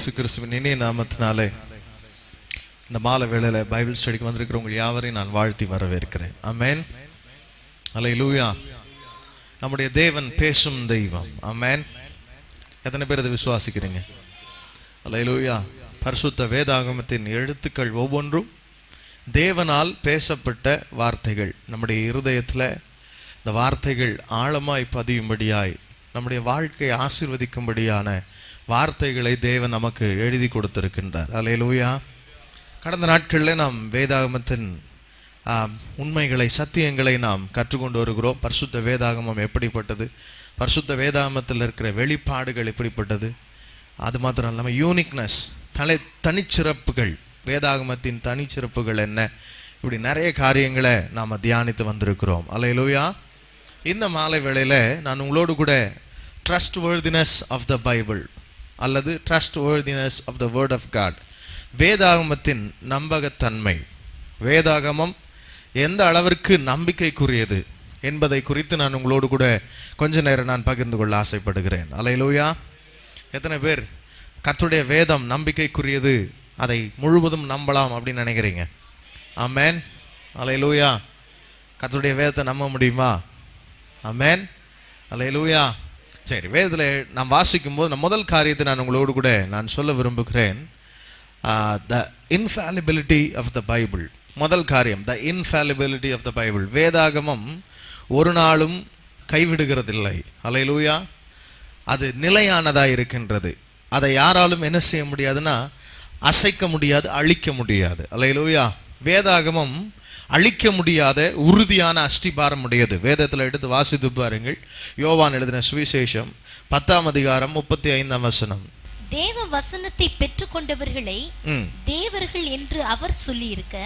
இயேசு கிறிஸ்துவின் இனிய நாமத்தினாலே இந்த மாலை வேளையில பைபிள் ஸ்டடிக்கு வந்திருக்கிறவங்க யாவரையும் நான் வாழ்த்தி வரவேற்கிறேன். ஆமென், அல்லேலூயா. நம்முடைய தேவன் பேசும் தெய்வம். ஆமென். எத்தனை பேர் இதை விசுவாசிக்கிறீங்க? அல்லேலூயா. பரிசுத்த வேதாகமத்தின் எழுத்துக்கள் ஒவ்வொன்றும் தேவனால் பேசப்பட்ட வார்த்தைகள். நம்முடைய இருதயத்தில் இந்த வார்த்தைகள் ஆழமாய் பதியும்படியாய், நம்முடைய வாழ்க்கையை ஆசீர்வதிக்கும்படியான வார்த்தைகளை தேவன் நமக்கு எழுதி கொடுத்திருக்கின்றார். அல்லேலூயா. கடந்த நாட்களில் நாம் வேதாகமத்தின் உண்மைகளை, சத்தியங்களை நாம் கற்றுக்கொண்டு வருகிறோம். பரிசுத்த வேதாகமம் எப்படிப்பட்டது, பரிசுத்த வேதாகமத்தில் இருக்கிற வெளிப்பாடுகள் எப்படிப்பட்டது, அது மாத்திரம் இல்லாமல் யூனிக்னஸ், தனிச்சிறப்புகள், வேதாகமத்தின் தனிச்சிறப்புகள் என்ன, இப்படி நிறைய காரியங்களை நாம் தியானித்து வந்திருக்கிறோம். அல்லேலூயா. இந்த மாலை வேளையில் நான் உங்களோடு கூட trustworthiness of the Bible அல்லது trustworthiness of the word of God, வேதாகமத்தின் நம்பகத்தன்மை, வேதாகமம் எந்த அளவிற்கு நம்பிக்கைக்குரியது என்பதை குறித்து நான் உங்களோடு கூட கொஞ்ச நேரம் நான் பகிர்ந்து கொள்ள ஆசைப்படுகிறேன். அல்லேலூயா. எத்தனை பேர் கர்த்தருடைய வேதம் நம்பிக்கைக்குரியது, அதை முழுவதும் நம்பலாம் அப்படின்னு நினைக்கிறீங்க? ஆமென், அல்லேலூயா. கர்த்தருடைய வேதத்தை நம்ப முடியுமா? ஆமென், அல்லேலூயா. சரி, வேதத்தில் நாம் வாசிக்கும் போது முதல் காரியத்தை நான் உங்களோடு கூட நான் சொல்ல விரும்புகிறேன். த இன்ஃபாலிபிலிட்டி ஆஃப் த பைபிள். முதல் காரியம், த இன்ஃபாலிபிலிட்டி ஆஃப் த பைபிள். வேதாகமம் ஒரு நாளும் கைவிடுகிறதில்லை. அல்லேலூயா. அது நிலையானதாக இருக்கின்றது. அதை யாராலும் என்ன செய்ய முடியாதுன்னா அசைக்க முடியாது, அழிக்க முடியாது. அல்லேலூயா. வேதாகமம் அழிக்க முடியாத உறுதியான அஸ்திபாரம் உடையது. வேதத்தில் எடுத்து வாசித்து பாருங்கள். யோவான் எழுதின சுவிசேஷம் 10ஆம் அதிகாரம் 35ஆம் வசனம். தேவ வசனத்தை பெற்றுக்கொண்டவர்களை தேவர்கள் என்று அவர் சொல்லி இருக்க,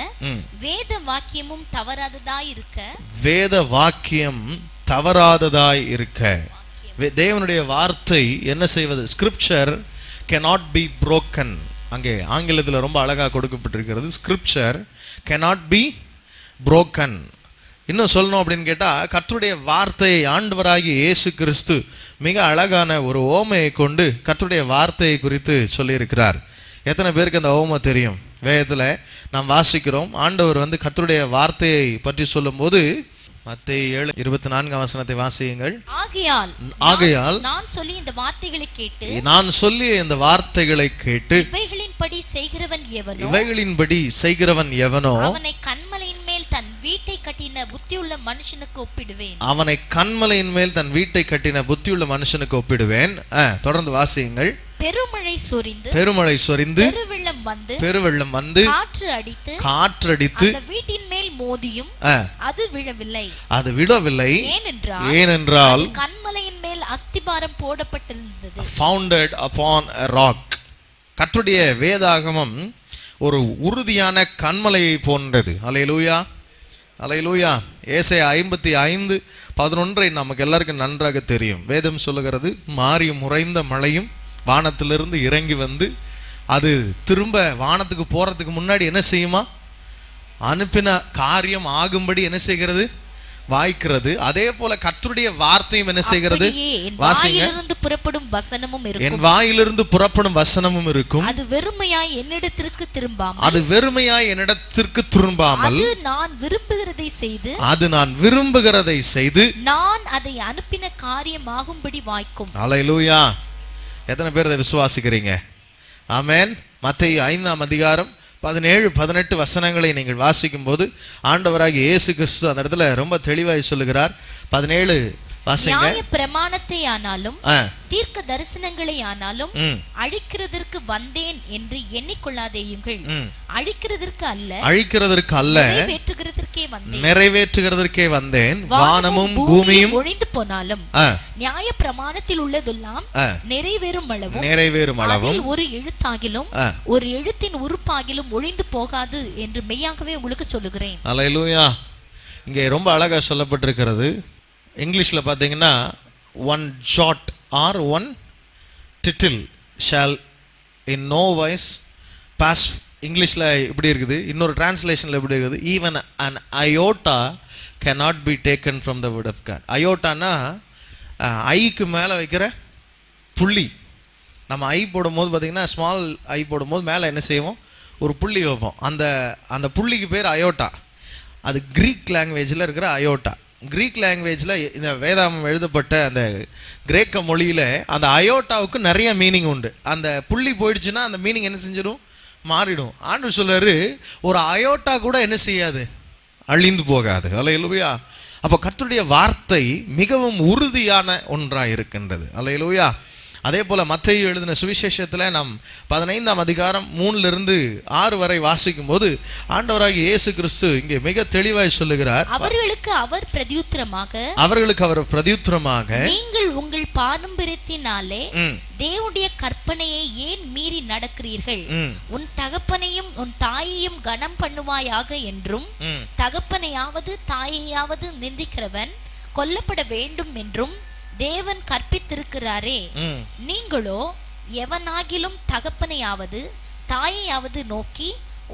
வேத வாக்கியமும் தவறாததாய் இருக்க, வேத வாக்கியம் தவறாததாய் இருக்க, தேவனுடைய வார்த்தை என்ன செய்வது? Scripture cannot be broken. அங்கே ஆங்கிலத்தில் ரொம்ப அழகாக கொடுக்கப்பட்டிருக்கிறது. Scripture cannot be broken. இன்னும் சொல்லணும் அப்படின்னு கேட்டால், கர்த்தருடைய வார்த்தையை ஆண்டவராகிய இயேசு கிறிஸ்து மிக அழகான ஒரு ஓமையை கொண்டு கர்த்தருடைய வார்த்தையை குறித்து சொல்லியிருக்கிறார். எத்தனை பேருக்கு அந்த ஓமை தெரியும்? வேதத்தில் நாம் வாசிக்கிறோம், ஆண்டவர் கர்த்தருடைய வார்த்தையை பற்றி சொல்லும் போது மத்தேயு 7:24 வசனத்தை வாசியுங்கள். ஆகையால் நான் சொல்லி இந்த வார்த்தைகளை கேட்டு இவைகளின்படி செய்கிறவன் எவனோ அவனை கன்மலையின் மேல் தன் வீட்டை கட்டின புத்தியுள்ள மனுஷனுக்கு ஒப்பிடுவேன். அவனை கன்மலையின் மேல் தன் வீட்டை கட்டின புத்தியுள்ள மனுஷனுக்கு ஒப்பிடுவேன். தொடர்ந்து வாசியுங்கள். பெருமழை சொரிந்து பெருவெள்ளம் வந்து காற்று அடித்து வீட்டின் மேல் மோதியும் அது விழவில்லை. ஏனென்றால் கன்மலையின் மேல் அஸ்திபாரம் போடப்பட்டிருந்தது. founded upon a rock. கர்த்தருடைய வேதாகமம் ஒரு உறுதியான கன்மலையை போன்றது. அல்லேலூயா, அல்லேலூயா. ஏசாயா 55:11 நமக்கு எல்லாருக்கும் நன்றாக தெரியும். வேதம் சொல்லுகிறது, மாறியும் உறைந்த மழையும் வானத்திலிருந்து இறங்கி வந்து அது திரும்ப வானத்துக்கு போறதுக்கு முன்னாடி என்ன செய்யுமா? அனுப்பின காரியம் ஆகும்படி என்ன செய்கிறது? வாய்க்கிறது. அதே போல கர்த்தருடைய வார்த்தையும் என்ன செய்கிறது? வாசிங்க. என் வாயிலிருந்து புறப்படும் வசனமும் இருக்கும். அது வெறுமையாய் என்னிடத்திற்கு திரும்பாமல் அது நான் விரும்புகிறதை செய்து நான் அதை அனுப்பின காரியம் ஆகும்படி வாய்க்கும். அல்லேலூயா. எத்தனை பேர் அதை விசுவாசிக்கிறீங்க? ஆமென். மத்தேயு 5ஆம் அதிகாரம் 17-18 வசனங்களை நீங்கள் வாசிக்கும் போது ஆண்டவராகிய இயேசு கிறிஸ்து அந்த இடத்துல ரொம்ப தெளிவாய் சொல்லுகிறார். 17 வாசிங்க. நியாய பிரமாணத்தை ஆனாலும் தீர்க்க தரிசனங்களை ஆனாலும் அழிக்கிறதற்கு வந்தேன் என்று எண்ணிக்கொள்ளாதேயுங்கள். அழிக்கிறதற்கு அல்ல நிறைவேற்றுகிறதற்கே வந்தேன். வானமும் பூமியும் ஒழிந்து போனாலும் நியாய பிரமாணத்தில் உள்ளதெல்லாம் நிறைவேறும் அளவும் ஒரு எழுத்தாகிலும் ஒரு எழுத்தின் உறுப்பாகிலும் ஒழிந்து போகாது என்று மெய்யாகவே உங்களுக்கு சொல்லுகிறேன். அல்லேலூயா. இங்கே ரொம்ப அழகா சொல்லப்பட்டிருக்கிறது. இங்கிலீஷ்ல பார்த்தீங்கன்னா one jot or one tittle shall in no wise pass. இங்கிலீஷ்ல இப்படி இருக்குது. இன்னொரு டிரான்ஸ்லேஷன்ல எப்படி இருக்குது? even an iota cannot be taken from the word of God. அயோட்டானா ஐக்கு மேல வைக்கிற புள்ளி, நம்ம ஐ போடும்போது பார்த்தீங்கன்னா ஸ்மால் ஐ போடும்போது மேலே என்ன செய்வோம், ஒரு புள்ளி வைப்போம். அந்த புள்ளிக்கு பேர் அயோட்டா. அது கிரீக் லாங்குவேஜில் இருக்கிற அயோட்டா. கிரீக் லாங்குவேஜில் இந்த வேதாமம் எழுதப்பட்ட அந்த கிரேக்க மொழியில் அந்த அயோட்டாவுக்கு நிறைய மீனிங் உண்டு. அந்த புள்ளி போயிடுச்சுன்னா அந்த மீனிங் என்ன செஞ்சிடும், மாறிடும். ஆண்டவர் சொல்றாரு, ஒரு அயோட்டா கூட என்ன செய்யாது, அழிந்து போகாது. அல்லேலூயா. அப்போ கர்த்தருடைய வார்த்தை மிகவும் உறுதியான ஒன்றாக இருக்கின்றது. அல்லேலூயா. அதே போல மத்தேயு எழுதின சுவிசேஷத்தில் நாம் 15ஆம் அதிகாரம் 3-6 வரை வாசிக்கும் போது ஆண்டவராகிய இயேசு கிறிஸ்து இங்கே மிக தெளிவாய் சொல்லுகிறார். அவர்களுக்கு அவர் பிரதியுத்தரமாக நீங்கள் உங்கள் பாரம்பரியத்தினாலே தேவனுடைய கற்பனையை ஏன் மீறி நடக்கிறீர்கள்? உன் தகப்பனையும் உன் தாயையும் கனம் பண்ணுவாயாக என்றும் தகப்பனையாவது தாயையாவது நிந்திக்கிறவன் கொல்லப்பட வேண்டும் என்றும் தேவன் கற்பித்திருக்கிறாரே. நீங்களோ எவனாகிலும் தகப்பனையாவது தாயையாவது நோக்கி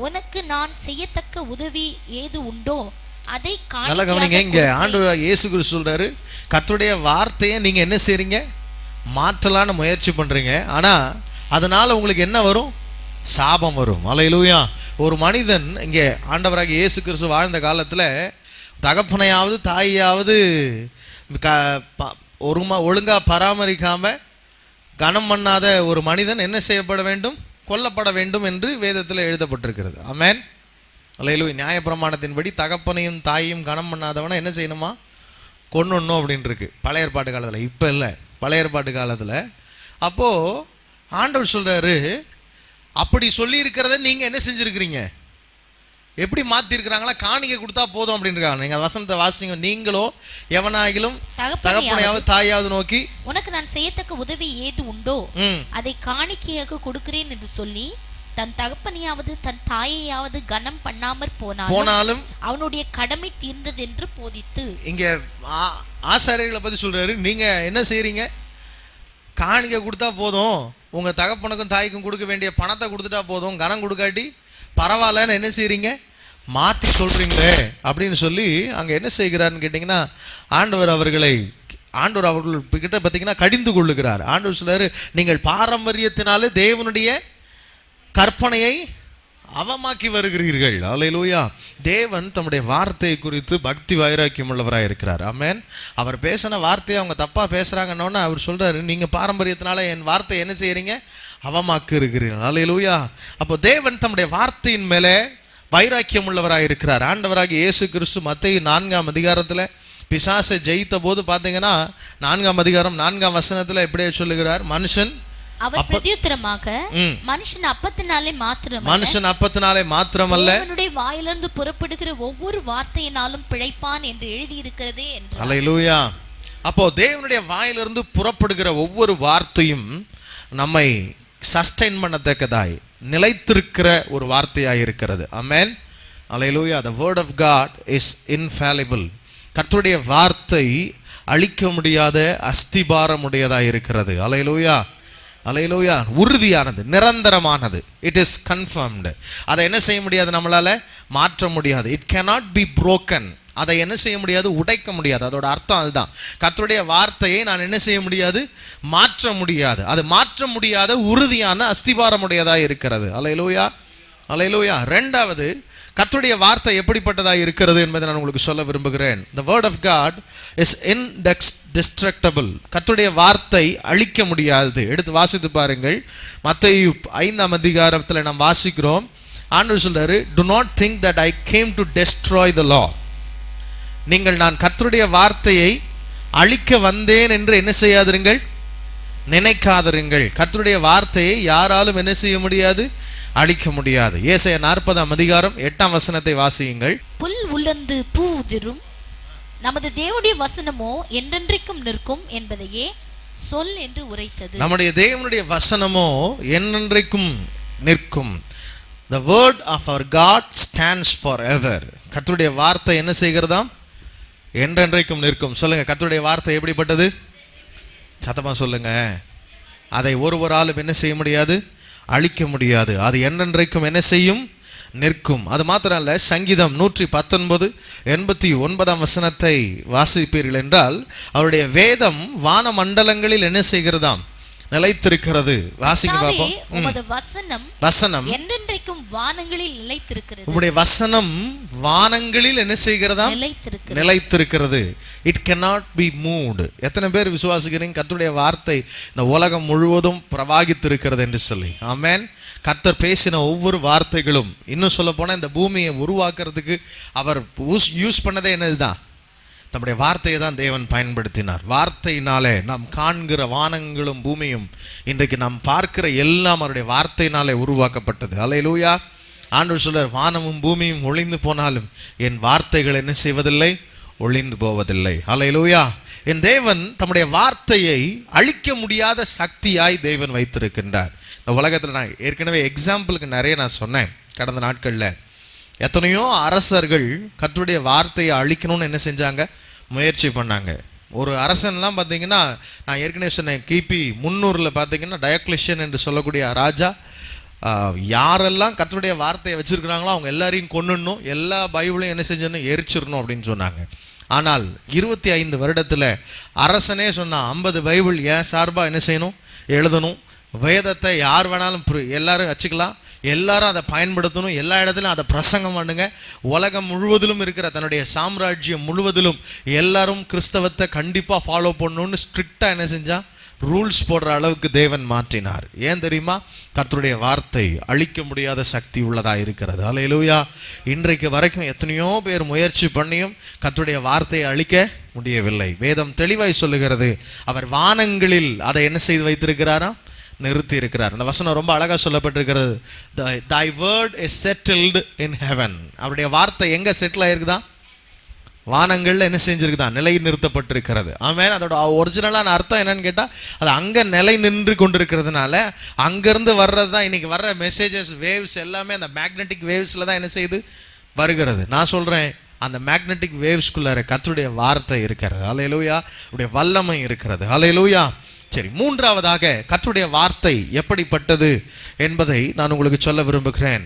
உனக்கு நான் செய்யத்தக்க உதவி ஏது உண்டோ அதை கவனிங்க. இங்க ஆண்டவர் இயேசு கிறிஸ்து சொல்றாரு, கர்த்தருடைய வார்த்தையை நீங்க என்ன செய்றீங்க, மாற்றலான்னு முயற்சி பண்றீங்க. ஆனா அதனால உங்களுக்கு என்ன வரும், சாபம் வரும். அல்லேலூயா. ஒரு மனிதன் இங்கே ஆண்டவராகிய இயேசு கிறிஸ்து வாழ்ந்த காலத்துல தகப்பனையாவது தாயையாவது ஒழுங்கா பராமரிக்காம கனம் பண்ணாத ஒரு மனிதன் என்ன செய்யப்பட வேண்டும், கொல்லப்பட வேண்டும் என்று வேதத்தில் எழுதப்பட்டிருக்கிறது. ஆமென். அல்லேலூயா. நியாயப்பிரமாணத்தின்படி தகப்பனையும் தாயையும் கனம் பண்ணாதவனை என்ன செய்யணுமா, கொன்னணும் அப்படின்னு இருக்கு பழைய ஏற்பாட்டு காலத்தில். இப்போ இல்லை, பழைய ஏற்பாட்டு காலத்தில். அப்போ ஆண்டவர் சொல்றாரு, அப்படி சொல்லி இருக்கிறத நீங்க என்ன செஞ்சிருக்கிறீங்க, எப்படி மாத்தி இருக்கிறாங்களா, காணிக்கை கொடுத்தா போதும் அப்படின்னு இருக்காங்க. நீங்க வசனத்தை வாசிங்க. நீங்களோ எவனாகிலும் தகப்பனையாவது தாயாவது நோக்கி உனக்கு நான் செய்யத்தக்க உதவி ஏது உண்டோ அதை காணிக்கையாக கொடுக்கிறேன் என்று சொல்லி தன் தகப்பனையாவது தன் தாயையாவது கனம் பண்ணாமற் போனாலும் அவனுடைய கடமை தீர்ந்தது என்று போதித்து. இங்க ஆசாரியர்களை பத்தி சொல்றாரு, நீங்க என்ன செய்றீங்க, காணிக்கை கொடுத்தா போதும், உங்க தகப்பனுக்கும் தாய்க்கும் கொடுக்க வேண்டிய பணத்தை கொடுத்துட்டா போதும், கனம் கொடுக்காட்டி பரவாயில்லன்னு என்ன செய்றீங்க, மாற்றி சொல்றீங்களே அப்படின்னு சொல்லி அங்கே என்ன செய்கிறாருன்னு கேட்டிங்கன்னா, ஆண்டவர் அவர்கள்கிட்ட பார்த்தீங்கன்னா கடிந்து கொள்ளுகிறார். ஆண்டவர் சொல்றாரு, நீங்கள் பாரம்பரியத்தினாலே தேவனுடைய கற்பனையை அவமாக்கி வருகிறீர்கள். அல்லேலூயா. தேவன் தம்முடைய வார்த்தை குறித்து பக்தி வைராக்கியம் உள்ளவராக இருக்கிறார். ஆமென். அவர் பேசின வார்த்தையை அவங்க தப்பா பேசுறாங்கன்னு அவர் சொல்றாரு, நீங்க பாரம்பரியத்தினால என் வார்த்தை என்ன செய்யறீங்க, அவமாக்கு இருக்கிறீர்கள். அல்லேலூயா. அப்போ தேவன் தம்முடைய வார்த்தையின் மேலே வைராக்கியம் உள்ளவராக இருக்கிறார். ஆண்டவராகிய இயேசு கிறிஸ்து மத்தேயு 4ஆம் அதிகாரத்தில் பிசாசை ஜெயித்த போது பார்த்தீங்கன்னா 4ஆம் அதிகாரம் 4ஆம் வசனத்தில் எப்படியே சொல்லுகிறார், மனுஷன் பிரதியுத்தரமாக மனுஷன் அப்பத்தினாலே மாத்திரமல்ல அவனுடைய வாயிலிருந்து புறப்படுகிற ஒவ்வொரு வார்த்தையினாலும் பிழைப்பான் என்று எழுதி இருக்கிறதே என்று. அல்லேலூயா. அப்போ தேவனுடைய வாயிலிருந்து புறப்படுகிற ஒவ்வொரு வார்த்தையும் நம்மை சஸ்டைன் பண்ணத்தக்கதாய் நிலைத்திருக்கிற ஒரு வார்த்தையாய் இருக்கிறது. ஆமென். அல்லேலூயா. The word of God is infallible. கர்த்தருடைய வார்த்தை அழிக்க முடியாத அஸ்திபாரம் உடையதாய் இருக்கிறது. அல்லேலூயா. அல்லேலூயா. உறுதியானது, நிரந்தரமானது. It is confirmed. அதை என்ன செய்ய முடியாது, நம்மளால மாற்ற முடியாது. It cannot be broken. அதை என்ன செய்ய முடியாது, உடைக்க முடியாது. அதோட அர்த்தம் அதுதான். கர்த்தருடைய வார்த்தையை நான் என்ன செய்ய முடியாது, மாற்ற முடியாது. அது மாற்ற முடியாத உறுதியான அஸ்திபாரம் உடையதாக இருக்கிறது. அல்லேலூயா. அல்லேலூயா. ரெண்டாவது, கர்த்தருடைய வார்த்தை எப்படிப்பட்டதாக இருக்கிறது என்பதை நான் உங்களுக்கு சொல்ல விரும்புகிறேன். The word of God is indestructible. கர்த்தருடைய வார்த்தை அழிக்க முடியாது. எடுத்து வாசித்து பாருங்கள். மத்தேயு 5ஆம் அதிகாரத்தில் நாம் வாசிக்கிறோம். ஆண்டவர் சொல்றாரு, do not think that I came to destroy the law. நீங்கள் நான் கர்த்தருடைய வார்த்தையை அழிக்க வந்தேன் என்று என்ன செய்யாதிருங்கள், நினைக்காதிருங்கள். கர்த்தருடைய வார்த்தையை யாராலும் என்ன செய்ய முடியாது, அழிக்க முடியாது. ஏசாயா 40ஆம் அதிகாரம் 8ஆம் வசனத்தை வாசியுங்கள். புல் உலர்ந்து பூ உதிரும், நமது தேவனுடைய வசனமோ என்றென்றைக்கும் நிற்கும் என்பதையே சொல் என்று உரைத்தது. நம்முடைய தேவனுடைய வசனமோ என்றென்றைக்கும் நிற்கும். The word of our God stands forever. கர்த்தருடைய வார்த்தை என்ன செய்கிறதாம், என்றென்றைக்கும் நிற்கும். சொல்லுங்க, கர்த்தருடைய வார்த்தை எப்படிப்பட்டது, சத்தமா சொல்லுங்க. அதை ஒருவராலும் என்ன செய்ய முடியாது, அழிக்க முடியாது. அது என்றென்றைக்கும் என்ன செய்யும், நிற்கும். அது மாத்திரம் அல்ல, சங்கீதம் 119:89 வசனத்தை வாசிப்பீர்கள் என்றால், அவருடைய வேதம் வான மண்டலங்களில் என்ன செய்கிறதாம், நிலைத்திருக்கிறது. வாசிங்க பாப்போம். உமது வசனம் வசனம் என்றென்றைக்கும் வானங்களில் நிலைத்திருக்கிறது. உம்முடைய வசனம் வானங்களில் என்ன செய்கிறதா? நிலைத்திருக்கிறது. It cannot be moved. எத்தனை பேர் விசுவாசிக்கிறீங்க கர்த்தருடைய வார்த்தை இந்த உலகம் முழுவதும் பிரவாகித்திருக்கிறது என்று சொல்லி? ஆமென். கர்த்தர் பேசின ஒவ்வொரு வார்த்தைகளும், இன்னும் சொல்ல போனா இந்த பூமியை உருவாக்குறதுக்கு அவர் யூஸ் பண்ணதே என்னதுதான்? தம்முடைய வார்த்தையை தான் தேவன் பயன்படுத்தினார். வார்த்தையினாலே நாம் காண்கிற வானங்களும் பூமியும், இன்றைக்கு நாம் பார்க்கிற எல்லாம் அவருடைய வார்த்தையினாலே உருவாக்கப்பட்டது. அல்லேலூயா. ஆண்டவர் சொல்றார், வானமும் பூமியும் ஒளிந்து போனாலும் என் வார்த்தைகள் என்ன செய்வதில்லை? ஒளிந்து போவதில்லை. அல்லேலூயா. என் தேவன் தம்முடைய வார்த்தையை அழிக்க முடியாத சக்தியாய் தேவன் வைத்திருக்கின்றார். இந்த உலகத்தில் நான் ஏற்கனவே எக்ஸாம்பிளுக்கு நிறைய நான் சொன்னேன். கடந்த நாட்களில் எத்தனையோ அரசர்கள் கர்த்தருடைய வார்த்தையை அழிக்கணும்னு என்ன செஞ்சாங்க? முயற்சி பண்ணாங்க. ஒரு அரசன்லாம் பார்த்தீங்கன்னா, நான் ஏற்கனவே சொன்னேன், கிபி 300 பார்த்தீங்கன்னா டயக்லிஷியன் என்று சொல்லக்கூடிய ராஜா யாரெல்லாம் கர்த்தருடைய வார்த்தையை வச்சிருக்கிறாங்களோ அவங்க எல்லாரையும் கொன்னுடணும், எல்லா பைபிளையும் என்ன செஞ்சிடணும்? எரிச்சிடணும் அப்படின்னு சொன்னாங்க. ஆனால் 25 வருடத்தில் அரசனே சொன்னான், 50 பைபிள் ஏன் சார்பாக என்ன செய்யணும்? எழுதணும். வேதத்தை யார் வேணாலும் எல்லாரும் வச்சுக்கலாம், எல்லாரும் அதை பயன்படுத்தணும், எல்லா இடத்துலையும் அதை பிரசங்கம் பண்ணுங்க. உலகம் முழுவதிலும் இருக்கிற தன்னுடைய சாம்ராஜ்யம் முழுவதிலும் எல்லாரும் கிறிஸ்தவத்தை கண்டிப்பாக ஃபாலோ பண்ணணும்னு ஸ்ட்ரிக்டாக என்ன செஞ்சா? ரூல்ஸ் போடுற அளவுக்கு தேவன் மாற்றினார். ஏன் தெரியுமா? கர்த்தருடைய வார்த்தை அழிக்க முடியாத சக்தி உள்ளதாக இருக்கிறது. அல்லேலூயா. இன்றைக்கு வரைக்கும் எத்தனையோ பேர் முயற்சி பண்ணியும் கர்த்தருடைய வார்த்தையை அழிக்க முடியவில்லை. வேதம் தெளிவாய் சொல்லுகிறது, அவர் வானங்களில் அதை என்ன செய்து வைத்திருக்கிறாரா? நிறுத்தி இருக்கிறார். அந்த வசனம் ரொம்ப அழகா சொல்லப்பட்டிருக்கிறது. Thy word is settled in heaven. அவருடைய வார்த்தை எங்க செட்டில் ஆயிருக்குதா? வானங்கள்ல என்ன செஞ்சிருக்குதா? நிலை நிறுத்தப்பட்டிருக்கிறது. ஆமென். அதோட ஒரிஜினலான அர்த்தம் என்னன்னு கேட்டா, அது அங்க நிலை நின்று கொண்டிருக்கிறதுனால அங்கிருந்து வர்றதுதான் இன்னைக்கு வர்ற மெசேஜஸ், வேவ்ஸ் எல்லாமே அந்த மேக்னெட்டிக் வேவ்ஸ்ல தான் என்ன செய்யுது? வருகிறது. நான் சொல்றேன், அந்த மேக்னெட்டிக் வேவ்ஸ்குள்ளார கர்த்தருடைய வார்த்தை இருக்கிறது. அல்லேலூயா. அவருடைய வல்லமை இருக்கிறது. அல்லேலூயா. சரி, மூன்றாவதாக கர்த்தருடைய வார்த்தை எப்படிப்பட்டது என்பதை நான் உங்களுக்கு சொல்ல விரும்புகிறேன்.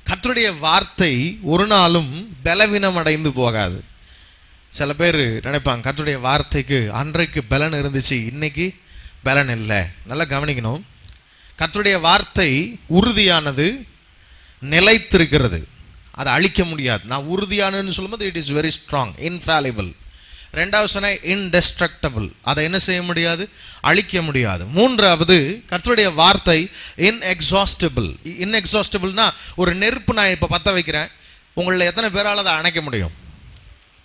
கர்த்தருடைய வார்த்தை ஒரு நாளும் பலவீனம் அடைந்து போகாது. சில பேர் நினைப்பாங்க, கர்த்தருடைய வார்த்தைக்கு அன்றைக்கு பலன் இருந்துச்சு, இன்னைக்கு பலன் இல்லை. நல்லா கவனிக்கணும். கர்த்தருடைய வார்த்தை உறுதியானது, நிலைத்திருக்கிறது, அதை அழிக்க முடியாது. நான் உறுதியானதுன்னு சொல்லும்போது it is very strong, infallible. ரெண்டாவது சொன்ன இன்டெஸ்ட்ரக்டபிள், அதை என்ன செய்ய முடியாது? அழிக்க முடியாது. மூன்றாவது, கர்த்தருடைய வார்த்தை இன்எக்ஸாஸ்டிபிள். இன்எக்ஸாஸ்டிபிள்னா, ஒரு நெருப்பு நான் இப்போ பற்ற வைக்கிறேன், உங்களில் எத்தனை பேரால் அதை அணைக்க முடியும்?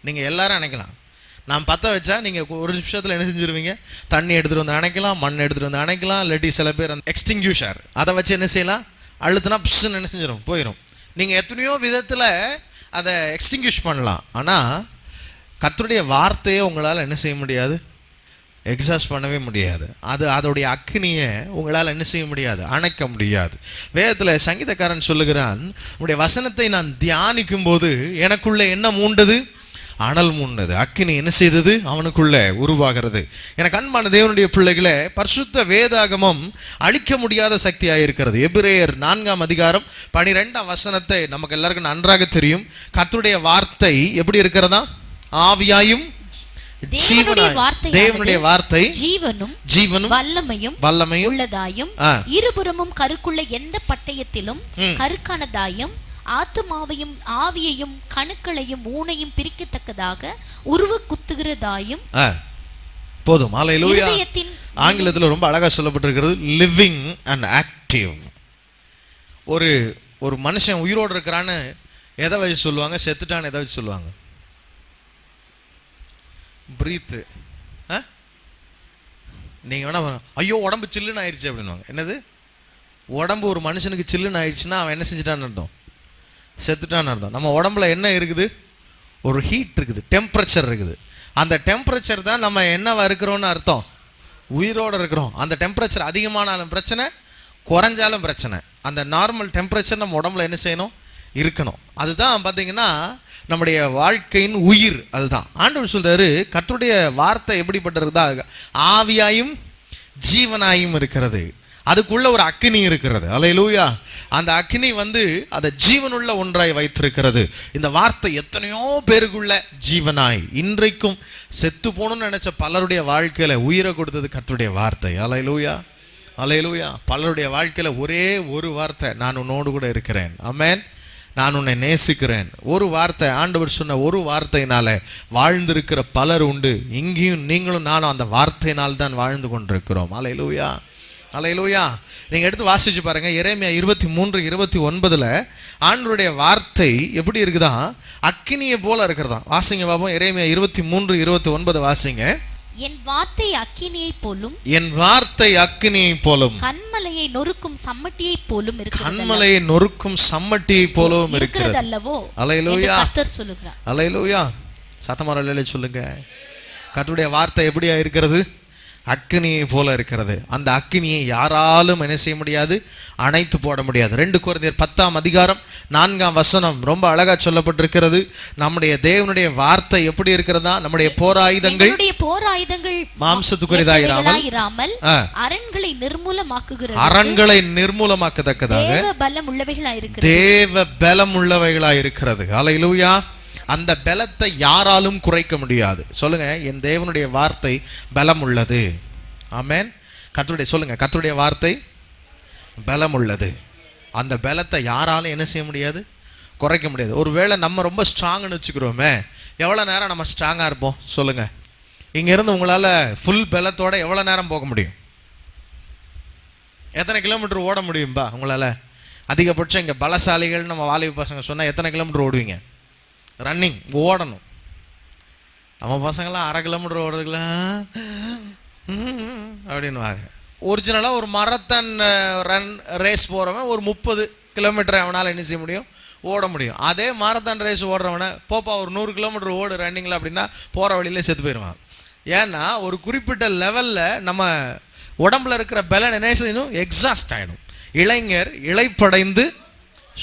நீங்கள் எல்லாரும் அணைக்கலாம். நான் பற்ற வச்சா நீங்கள் ஒரு நிமிஷத்தில் என்ன செஞ்சிருவீங்க? தண்ணி எடுத்துகிட்டு வந்து அணைக்கலாம், மண் எடுத்துகிட்டு வந்து அணைக்கலாம், இல்லாட்டி சில பேர் அந்த எக்ஸ்டிங்யூஷர் அதை வச்சு என்ன செய்யலாம்? அழுத்தினா பிஸ்ன்னு என்ன செஞ்சிடும்? போயிடும். நீங்கள் எத்தனையோ விதத்தில் அதை எக்ஸ்டிங்யூஷ் பண்ணலாம். ஆனால் கர்த்தருடைய வார்த்தையை உங்களால் என்ன செய்ய முடியாது? எக்ஸாஸ்ட் பண்ணவே முடியாது. அதோடைய அக்னியை உங்களால் என்ன செய்ய முடியாது? அணைக்க முடியாது. வேதத்தில் சங்கீதக்காரன் சொல்லுகிறான், உங்களுடைய வசனத்தை நான் தியானிக்கும் போது எனக்குள்ள என்ன மூண்டது? அனல் மூண்டது. அக்னி என்ன செய்தது? அவனுக்குள்ள உருவாகிறது. எனக்கு அன்பான தேவனுடைய பிள்ளைகளே, பரிசுத்த வேதாகமம் அழிக்க முடியாத சக்தியாக இருக்கிறது. எபிரேயர் 4ஆம் அதிகாரம் 12ஆம் வசனத்தை நமக்கு எல்லாருக்கும் நன்றாக தெரியும். கர்த்தருடைய வார்த்தை எப்படி இருக்கிறதா? ஆவியாயும் தேவனுடைய வார்த்தை ஜீவனும் வல்லமையும் உள்ளதாயும், இருபுறமும் கருக்குள்ள எந்த பட்டயத்திலும் கருக்கானதாயும், ஆத்துமாவையும் ஆவியையும் கணுக்களையும் ஊனையும் பிரிக்கத்தக்கதாக உருவ குத்துகிறதாயும். போதும். அல்லேலூயா. ஆங்கிலத்தில் ரொம்ப அழகா சொல்லப்பட்டிருக்கிறது, லிவிங் அண்ட் ஆக்டிவ். ஒரு மனுஷன் உயிரோடு இருக்கிறான்னு எதை வச்சு சொல்லுவாங்க? செத்துட்டான்னு எதை வச்சு சொல்லுவாங்க? பிரீத்து. நீங்க வேணா ஐயோ உடம்பு சில்லுன்னு ஆயிடுச்சு அப்படின்வாங்க. என்னது? உடம்பு ஒரு மனுஷனுக்கு சில்லுன்னு ஆயிடுச்சுன்னா அவன் என்ன செஞ்சுட்டான்னு அர்த்தம்? செத்துட்டான்னு அர்த்தம். நம்ம உடம்புல என்ன இருக்குது? ஒரு ஹீட் இருக்குது, டெம்பரேச்சர் இருக்குது. அந்த டெம்பரேச்சர் தான் நம்ம என்னவா இருக்கிறோம்னு அர்த்தம்? உயிரோடு இருக்கிறோம். அந்த டெம்பரேச்சர் அதிகமானாலும் பிரச்சனை, குறைஞ்சாலும் பிரச்சனை. அந்த நார்மல் டெம்பரேச்சர் நம்ம உடம்புல என்ன செய்யணும்? இருக்கணும். அதுதான் பார்த்தீங்கன்னா நம்முடைய வாழ்க்கையின் உயிர். அதுதான் ஆண்டவர் சொல்றாரு, கர்த்தருடைய வார்த்தை எப்படிப்பட்டிருக்குதா? ஆவியாயும் ஜீவனாயும் இருக்கிறது. அதுக்குள்ள ஒரு அக்கினி இருக்கிறது. அல்லேலூயா. அந்த அக்கினி அதை ஜீவனுள்ள ஒன்றாய் வைத்திருக்கிறது. இந்த வார்த்தை எத்தனையோ பேருக்குள்ள ஜீவனாய் இன்றைக்கும் செத்து போகணும்னு நினைச்ச பலருடைய வாழ்க்கையில உயிரை கொடுத்தது கர்த்தருடைய வார்த்தை. அல்லேலூயா, அல்லேலூயா. பலருடைய வாழ்க்கையில ஒரே ஒரு வார்த்தை, நான் உன்னோடு கூட இருக்கிறேன், ஆமென், நான் உன்னை நேசிக்கிறேன். ஒரு வார்த்தை, ஆண்டவர் சொன்ன ஒரு வார்த்தையினால வாழ்ந்திருக்கிற பலர் உண்டு. இங்கேயும் நீங்களும் நானும் அந்த வார்த்தையினால் தான் வாழ்ந்து கொண்டிருக்கிறோம். அல்லேலூயா, அல்லேலூயா. நீங்க எடுத்து வாசிச்சு பாருங்க. எரேமியா 23:29 ஆண்டவருடைய வார்த்தை எப்படி இருக்குதா? அக்கினியை போல இருக்கிறதா. வாசிங்க பாப்போம். எரேமியா 23:29 வாசிங்க. என் வார்த்தை அக்கினியை போலும், என் வார்த்தை அக்கினியை போலும், கன்மலையை நொறுக்கும் சம்மட்டியை போலும் இருக்கிறது. கன்மலையை நொறுக்கும் சம்மட்டியை போலும் இருக்கிறது அல்லவோ? அல்லேலூயா, கர்த்தர் சொல்லுகிறார். அல்லேலூயா. சத்தமா அல்லேலூயா சொல்லுங்க. கர்த்தருடைய வார்த்தை எப்படியா இருக்கிறது? அக்கினியை போல இருக்கிறது. அந்த அக்கினியை யாராலும் என்ன செய்ய முடியாது? அணைத்து போட முடியாது. 2 கொரிந்தியர் 10:4 ரொம்ப அழகா சொல்லப்பட்டிருக்கிறது. நம்முடைய தேவனுடைய வார்த்தை எப்படி இருக்கிறதா? நம்முடைய போராயுதங்கள் மாம்சத்துக்குரியதாயிராமல் அரண்களை நிர்மூலமாக்குகிறது, அரண்களை நிர்மூலமாக்கத்தக்கதாக தேவ பலம் உள்ளவைகளாயிருக்கிறது, தேவ பலம் உள்ளவைகளாயிருக்கிறது. அல்லேலூயா. அந்த பலத்தை யாராலும் குறைக்க முடியாது. சொல்லுங்க, என் தேவனுடைய வார்த்தை பலம் உள்ளது. ஆமென். கர்த்தருடைய சொல்லுங்க, கர்த்தருடைய வார்த்தை பலம் உள்ளது. அந்த பலத்தை யாராலும் என்ன செய்ய முடியாது? குறைக்க முடியாது. ஒருவேளை நம்ம ரொம்ப ஸ்ட்ராங்னு வச்சுக்கிறோமே, எவ்வளோ நேரம் நம்ம ஸ்ட்ராங்காக இருப்போம்? சொல்லுங்க. இங்கேருந்து உங்களால் ஃபுல் பலத்தோட எவ்வளோ நேரம் போக முடியும்? எத்தனை கிலோமீட்டர் ஓட முடியும்பா உங்களால்? அதிகபட்சம் இங்கே பலசாலிகள் நம்ம வாலிப பசங்க சொன்னால் எத்தனை கிலோமீட்டர் ஓடுவீங்க? ரன்னிங் ஓடணும். நம்ம பசங்களாம் 1/2 கிலோமீட்டர் ஓடுறதுக்குலாம் அப்படின்வாங்க. ஒரிஜினலாக ஒரு மரத்தான் ரன் ரேஸ் போகிறவன் ஒரு 30 கிலோமீட்டர் அவனால் என்ன செய்ய முடியும்? ஓட முடியும். அதே மாரத்தான் ரேஸ் ஓடுறவனை போப்பா ஒரு 100 கிலோமீட்டர் ஓடு ரன்னிங்கில் அப்படின்னா போகிற வழியிலே செத்து போயிடுவான். ஏன்னா ஒரு குறிப்பிட்ட லெவலில் நம்ம உடம்புல இருக்கிற பலன் என்ன செய்யணும்? எக்ஸாஸ்ட் ஆகிடும். இளைஞர் இளைப்படைந்து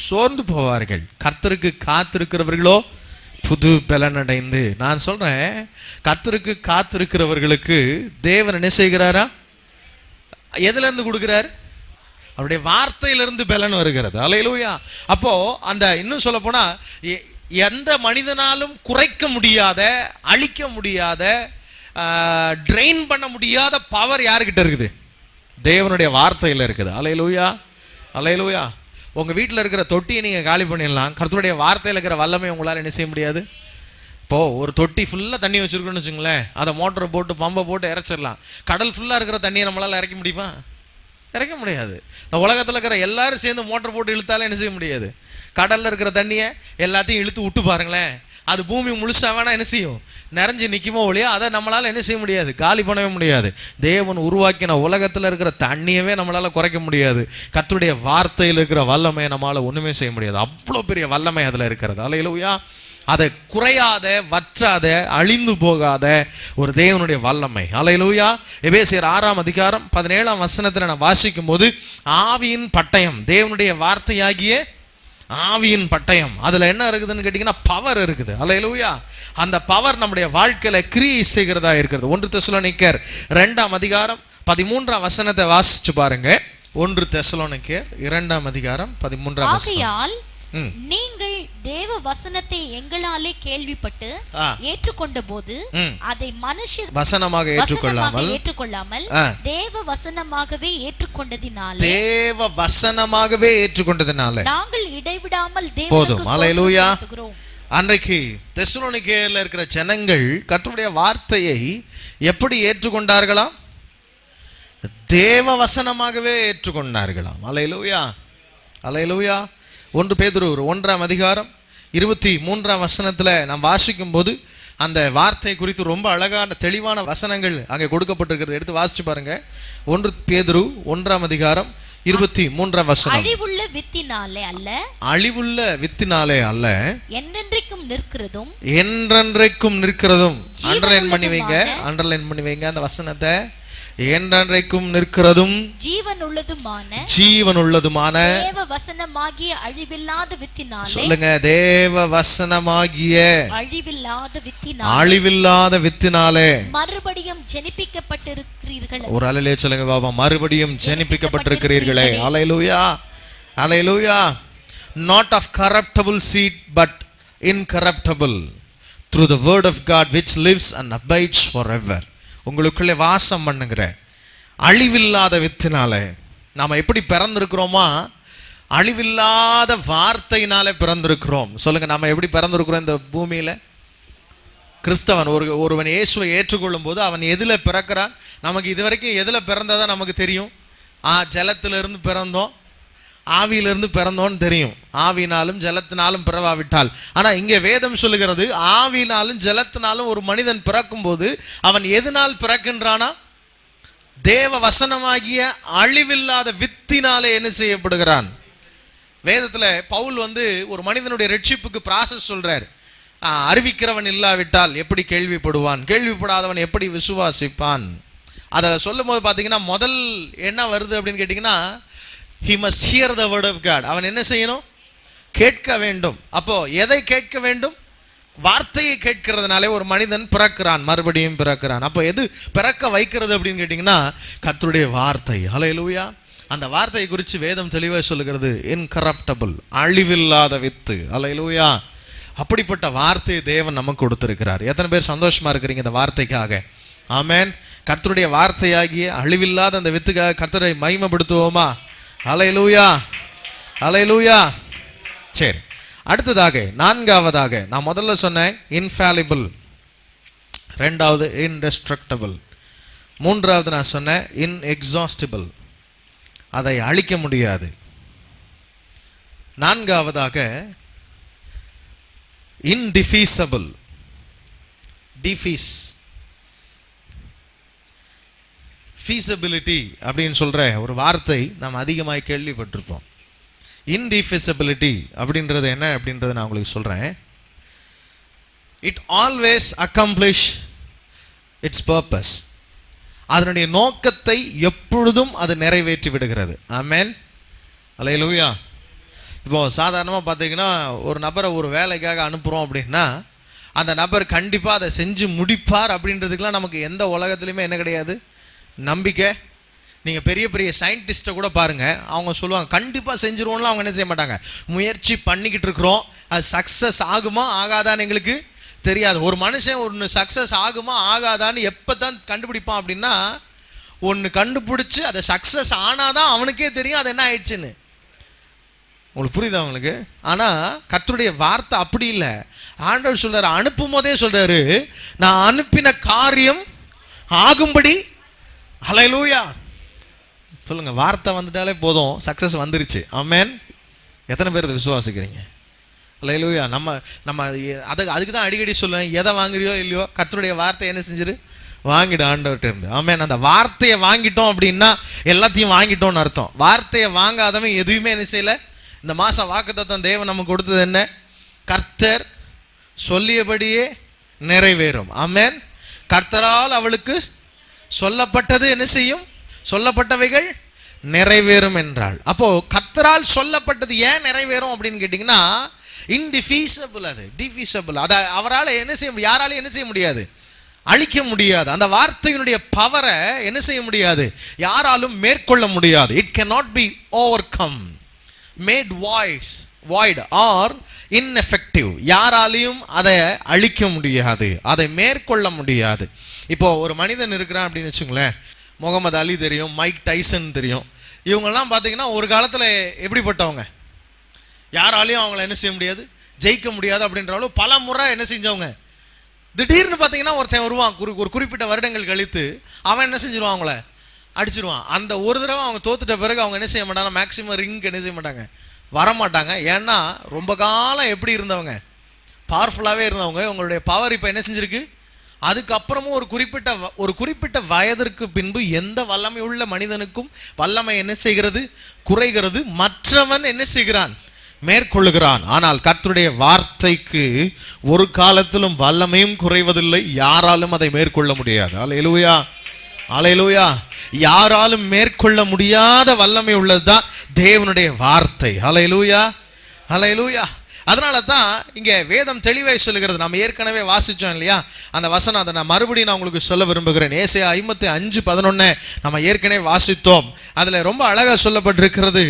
சோர்ந்து போவார்கள். கர்த்தருக்கு காத்திருக்கிறவர்களோ புது பலன் அடைந்து. நான் சொல்றேன், கர்த்தருக்கு காத்திருக்கிறவர்களுக்கு தேவன் என்ன செய்கிறாரா? எதுல இருந்து கொடுக்கிறார்? அவருடைய வார்த்தையிலிருந்து பலன் வருகிறது. அல்லேலூயா. அப்போ அந்த இன்னும் சொல்ல போனா எந்த மனிதனாலும் குறைக்க முடியாத, அழிக்க முடியாத, ட்ரெயின் பண்ண முடியாத பவர் யாருக்கிட்ட இருக்குது? தேவனுடைய வார்த்தையில் இருக்குது. அல்லேலூயா, அல்லேலூயா. உங்கள் வீட்டில் இருக்கிற தொட்டியை நீங்கள் காலி பண்ணிடலாம். கர்த்தருடைய வார்த்தையில் இருக்கிற வல்லமை உங்களால் என்ன செய்ய முடியாது? இப்போது ஒரு தொட்டி ஃபுல்லாக தண்ணி வச்சுருக்கோன்னு வச்சுங்களேன், அதை மோட்டரை போட்டு பம்பை போட்டு இறச்சிடலாம். கடல் ஃபுல்லாக இருக்கிற தண்ணியை நம்மளால் இறக்க முடியுமா? இறக்க முடியாது. இந்த உலகத்தில் இருக்கிற எல்லாரும் சேர்ந்து மோட்டர் போட்டு இழுத்தாலும் என்ன செய்ய முடியாது? கடலில் இருக்கிற தண்ணியை எல்லாத்தையும் இழுத்து விட்டு பாருங்களேன், அது பூமி முழுசா வேணா என்ன செய்யும்? நிறைஞ்சு நிற்குமோ ஒழியா அதை நம்மளால் என்ன செய்ய முடியாது? காலி பண்ணவே முடியாது. தேவன் உருவாக்கின உலகத்தில் இருக்கிற தண்ணியவே நம்மளால் குறைக்க முடியாது. கர்த்தருடைய வார்த்தையில் இருக்கிற வல்லமை நம்மளால் ஒன்றுமே செய்ய முடியாது. அவ்வளோ பெரிய வல்லமை அதில் இருக்கிறது. அல்லேலூயா. அதை குறையாத, வற்றாத, அழிந்து போகாத ஒரு தேவனுடைய வல்லமை. அல்லேலூயா. எபேசியர் 6:17 நான் வாசிக்கும் போது ஆவியின் பட்டயம், தேவனுடைய வார்த்தையாகிய ஆவியின் பட்டயம், அதுல என்ன இருக்குதுன்னு கேட்டீங்கன்னா பவர் இருக்குது. அல்லேலூயா. அந்த பவர் நம்முடைய வாழ்க்கையில கிரியை செய்கிறதா இருக்கிறது. 1 தெசலோனிக்கேயர் 2:13 வாசிச்சு பாருங்க. 1 தெசலோனிக்கேயர் 2:13 ஆகையால் நீங்கள் தேவ வசனத்தை எங்களாலே கேள்விப்பட்டு ஏற்றுக்கொண்ட போது அதை மனுஷர் வசனமாக ஏற்றுக்கொள்ளாமல் தேவ வசனமாகவே ஏற்றுக்கொண்டதினாலே நாங்கள் இடைவிடாமல் போதும். அல்லேலூயா. அன்றைக்கு தெசலோனிக்கேயர்ல இருக்கிற ஜனங்கள் கர்த்தருடைய வார்த்தையை எப்படி ஏற்றுக்கொண்டார்களாம்? தேவ வசனமாகவே ஏற்றுக்கொண்டார்களாம். அல்லேலூயா, அல்லேலூயா. 1 பேதுரு 1:23 நாம் வாசிக்கும் போது அந்த வார்த்தை குறித்து ரொம்ப அழகான தெளிவான வசனங்கள் அங்கே கொடுக்கப்பட்டிருக்கிறது. எடுத்து வாசிச்சு பாருங்க. 1 பேதுரு 1:23 அழிவுள்ள வித்தினாலே அல்ல, அழிவுள்ள வித்தினாலே அல்ல, என்றென்றைக்கும் நிற்கிறதும், என்றென்றைக்கும் நிற்கிறதும். அண்டர்லைன் பண்ணி வைங்க, அண்டர்லைன் பண்ணி வைங்க அந்த வசனத்தை. என்றென்றைக்கும் நிற்கிறதும் ஜீவன் உள்ளதுமான தேவ வசனமாகிய அழிவில்லாத வித்தினாலே. சொல்லுங்க, தேவ வசனமாகிய அழிவில்லாத வித்தினாலே மறுபடியும் ஜெனிப்பிக்கப்பட்டிருக்கிறீர்கள். ஒரு அல்லேலூயா சொல்லுங்க பாபா. மறுபடியும் ஜெனிப்பிக்கப்பட்டிருக்கிறீர்களே. அல்லேலூயா, அல்லேலூயா. Not of corruptible seed but incorruptible, through the word of God which lives and abides forever. உங்களுக்குள்ளே வாசம் பண்ணுகிற அழிவில்லாத வித்தினாலே. நாம எப்படி பிறந்திருக்கிறோமா? அழிவில்லாத வார்த்தையினாலே பிறந்திருக்கிறோம். சொல்லுங்க, நாம எப்படி பிறந்திருக்கிறோம் இந்த பூமியில? கிறிஸ்தவன் ஒருவன் இயேசுவை ஏற்றுக்கொள்ளும் போது அவன் எதுல பிறக்கிறான்? நமக்கு இதுவரைக்கும் எதுல பிறந்ததா நமக்கு தெரியும். ஜலத்திலிருந்து பிறந்தோம், ஆவியிலிருந்து பிறந்தோன்னு தெரியும். ஆவினாலும் ஜலத்தினாலும் பிறவாவிட்டால். ஆனா இங்கே வேதம் சொல்லுகிறது, ஆவினாலும் ஜலத்தினாலும் ஒரு மனிதன் பிறக்கும் போது அவன் எதனால் பிறக்கின்றானா? தேவ வசனமாகிய அழிவில்லாத வித்தினாலே என்ன செய்யப்படுகிறான்? வேதத்துல பவுல் ஒரு மனிதனுடைய ரட்சிப்புக்கு ப்ராசஸ் சொல்றார். அறிவிக்கிறவன் இல்லாவிட்டால் எப்படி கேள்விப்படுவான்? கேள்விப்படாதவன் எப்படி விசுவாசிப்பான்? அதை சொல்லும் போது பார்த்தீங்கன்னா முதல் என்ன வருது அப்படின்னு கேட்டிங்கன்னா, he must hear the word of God. அவன் என்ன செய்யணும்? கேட்க வேண்டும். அப்போ எதை கேட்க வேண்டும்? வார்த்தையை கேட்கிறதுனாலே ஒரு மனிதன் பிறக்கிறான், மறுபடியும் பிறக்கிறான். அப்போ எது பிறக்க வைக்கிறது அப்படின்னு கேட்டிங்கன்னா, கர்த்தருடைய வார்த்தை. ஹல்லேலூயா. அந்த வார்த்தையை குறித்து வேதம் தெளிவாக சொல்லுகிறது, இன்கரப்டபிள், அழிவில்லாத வித்து. ஹல்லேலூயா. அப்படிப்பட்ட வார்த்தையை தேவன் நமக்கு கொடுத்திருக்கிறார். எத்தனை பேர் சந்தோஷமா இருக்கிறீங்க இந்த வார்த்தைக்காக? ஆமென். கர்த்தருடைய வார்த்தையாகிய அழிவில்லாத அந்த வித்துக்காக கர்த்தரை மகிமைப்படுத்துவோமா? ஹல்லேலூயா, ஹல்லேலூயா. சரி, அடுத்ததாக நான்காவதாக நான் முதல்ல சொன்னேன் இன்ஃபாலிபிள், ரெண்டாவது இன்டெஸ்ட்ரக்டபிள், மூன்றாவது நான் சொன்னேன் இன்எக்ஸாஸ்டிபிள், அதை அழிக்க முடியாது. நான்காவதாக இன்டிஃபீசபிள், டிஃபீஸ், ஃபீஸபிலிட்டி அப்படின்னு சொல்ற ஒரு வார்த்தை நாம் அதிகமாக கேள்விப்பட்டிருப்போம். இன்டிஃபீசபிலிட்டி அப்படின்றது என்ன அப்படின்றத நான் உங்களுக்கு சொல்றேன். It always accomplish it's purpose. அதனுடைய நோக்கத்தை எப்பொழுதும் அது நிறைவேற்றி விடுகிறது. ஆமென், அல்லேலூயா. இப்போ சாதாரணமாக பார்த்தீங்கன்னா ஒரு நபரை ஒரு வேலைக்காக அனுப்புகிறோம் அப்படின்னா அந்த நபர் கண்டிப்பாக அதை செஞ்சு முடிப்பார் அப்படின்றதுக்கெலாம் நமக்கு எந்த உலகத்துலையுமே என்ன கிடையாது? நம்பிக்கை. நீங்கள் பெரிய பெரிய சயின்டிஸ்ட்டை கூட பாருங்கள், அவங்க சொல்லுவாங்க கண்டிப்பாக செஞ்சுருவோம்லாம் அவங்க என்ன செய்ய மாட்டாங்க. முயற்சி பண்ணிக்கிட்டு இருக்கிறோம், அது சக்ஸஸ் ஆகுமா ஆகாதான்னு எங்களுக்கு தெரியாது. ஒரு மனுஷன் ஒன்று சக்ஸஸ் ஆகுமா ஆகாதான்னு எப்போ தான் கண்டுபிடிப்பான் அப்படின்னா, ஒன்று கண்டுபிடிச்சி அதை சக்ஸஸ் ஆனாதான் அவனுக்கே தெரியும் அது என்ன ஆயிடுச்சுன்னு. உங்களுக்கு புரியுதா உங்களுக்கு? ஆனால் கர்த்தருடைய வார்த்தை அப்படி இல்லை. ஆண்டவர் சொல்றாரு, அனுப்பும் போதே சொல்றாரு, நான் அனுப்பின காரியம் ஆகும்படி. ஹல்லேலூயா. சொல்லுங்க, வார்த்தை வந்துட்டாலே போதும், சக்சஸ் வந்துருச்சு. ஆமென். எத்தனை பேர் இதை விசுவாசிக்கிறீங்க? ஹல்லேலூயா. நம்ம அதுக்கு தான் அடிக்கடி சொல்லுவேன், எதை வாங்குறியோ இல்லையோ கர்த்தருடைய வார்த்தை என்ன செஞ்சிரு? வாங்கிடு ஆண்டவர்கிட்ட இருந்து. ஆமென். அந்த வார்த்தையை வாங்கிட்டோம் அப்படின்னா எல்லாத்தையும் வாங்கிட்டோம்னு அர்த்தம். வார்த்தையை வாங்காதவன் எதுவுமே என்ன செய்யல. இந்த மாசம் வாக்குத்தத்தம் தேவன் நமக்கு கொடுத்தது என்ன? கர்த்தர் சொல்லியபடியே நிறைவேறும். ஆமென். கர்த்தரால் அவளுக்கு சொல்லப்பட்டது என்ன செய்யும்? சொல்லப்பட்டவைகள் நிறைவேறும் என்றாள். அப்போ கர்த்தரால் சொல்லப்பட்டது ஏன் நிறைவேறும் அப்படின்னு கேட்டீங்கன்னா, இன்டிஃபீசபிள், அது டிஃபீசபிள். அதை அவரால் என்ன செய்ய முடியும்? யாராலையும் என்ன செய்ய முடியாது? அழிக்க முடியாது. அந்த வார்த்தையினுடைய பவரை என்ன செய்ய முடியாது? யாராலும் மேற்கொள்ள முடியாது. It cannot be overcome, made void or ineffective. யாராலையும் அதை அழிக்க முடியாது, அதை மேற்கொள்ள முடியாது. இப்போ ஒரு மனிதன் இருக்கிறான் அப்படின்னு வச்சுங்களேன், முகமது அலி தெரியும், மைக் டைசன் தெரியும். இவங்கெல்லாம் பார்த்தீங்கன்னா ஒரு காலத்தில் எப்படிப்பட்டவங்க? யாராலையும் அவங்கள என்ன செய்ய முடியாது? ஜெயிக்க முடியாது அப்படின்றாலும் பல முறை என்ன செஞ்சவங்க. திடீர்னு பார்த்தீங்கன்னா ஒருத்தன் வருவான், ஒரு குறிப்பிட்ட வருடங்கள் கழித்து அவன் என்ன செஞ்சிருவான்? அவங்கள அடிச்சிருவான். அந்த ஒரு தடவை அவங்க தோத்துட்ட பிறகு அவங்க என்ன செய்ய மாட்டாங்க? மேக்சிமம் ரிங்க் என்ன செய்ய மாட்டாங்க, வரமாட்டாங்க. ஏன்னா ரொம்ப காலம் எப்படி இருந்தவங்க? பவர்ஃபுல்லாகவே இருந்தவங்க. உங்களுடைய பவர் இப்போ என்ன செஞ்சிருக்கு? அதுக்கப்புறமும் ஒரு குறிப்பிட்ட வயதிற்கு பின்பு எந்த வல்லமை உள்ள மனிதனுக்கும் வல்லமை என்ன செய்கிறது? குறைகிறது. மற்றவன் என்ன செய்கிறான்? மேற்கொள்ளுகிறான். ஆனால் கர்த்தருடைய வார்த்தைக்கு ஒரு காலத்திலும் வல்லமையும் குறைவதில்லை, யாராலும் அதை மேற்கொள்ள முடியாது. அல்லேலூயா, அல்லேலூயா. யாராலும் மேற்கொள்ள முடியாத வல்லமை உள்ளதுதான் தேவனுடைய வார்த்தை. அல்லேலூயா, அல்லேலூயா. அதனால தான் இங்க வேதம் தெளிவாய் சொல்லுகிறது. நம்ம ஏற்கனவே வாசிச்சோம் இல்லையா அந்த வசனம், அதை நான் மறுபடியும் நான் உங்களுக்கு சொல்ல விரும்புகிறேன். ஏசாயா 55:11 நம்ம ஏற்கனவே வாசித்தோம். அதுல ரொம்ப அழகா சொல்லப்பட்டிருக்கிறது,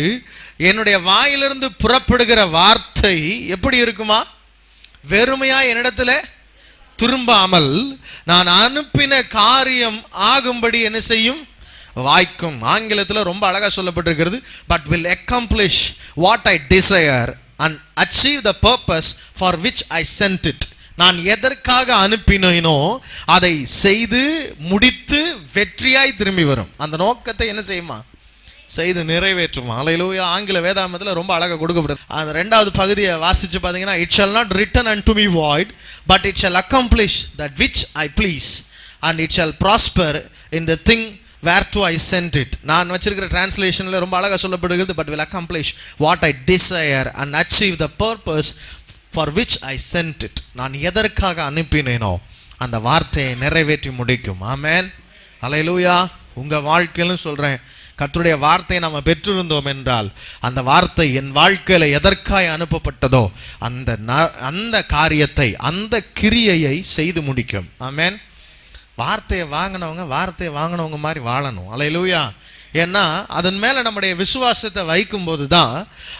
என்னுடைய வாயிலிருந்து புறப்படுகிற வார்த்தை எப்படி இருக்குமா? வெறுமையா என்னிடத்துல திரும்பாமல் நான் அனுப்பின காரியம் ஆகும்படி என்ன செய்யும்? வாய்க்கும். ஆங்கிலத்தில் ரொம்ப அழகா சொல்லப்பட்டிருக்கிறது, but will accomplish what I desire and achieve the purpose for which I sent it. நான் எதற்காக அனுப்பினேனோ அதை செய்து முடித்து வெற்றியாய் திரும்பி வரும். அந்த நோக்கத்தை என்ன செய்யுமா? செய்து நிறைவேற்றுமா. அல்லேலூயா. ஆங்கில வேதாகமத்தில் ரொம்ப அழகாக கொடுக்கப்படுது. அந்த 2வது பகுதியை வாசிச்சு பார்த்தீங்கன்னா, it shall not return unto me void, but it shall accomplish that which I please, and it shall prosper in the thing whereto I sent it. நான் வச்சிருக்கிற டிரான்ஸ்லேஷன்ல ரொம்ப அழகாக சொல்லப்படுகிறது, but will accomplish what I desire and achieve the purpose for which I sent it. நான் எதற்காக அனுப்பினேனோ அந்த வார்த்தையை நிறைவேற்றி முடிக்கும். ஆமென், அல்லேலூயா. உங்க வாழ்க்கையிலும் சொல்றேன், கர்த்தருடைய வார்த்தையை நம்ம பெற்றிருந்தோம் என்றால் அந்த வார்த்தை என் வாழ்க்கையில எதற்காய் அனுப்பப்பட்டதோ அந்த காரியத்தை, அந்த கிரியையை செய்து முடிக்கும். ஆமென். வார்த்தையை வாங்கினவங்க மாதிரி வாழணும். அல்லேலூயா. ஏன்னா அதன் மேல நம்முடைய விசுவாசத்தை வைக்கும் போது தான்,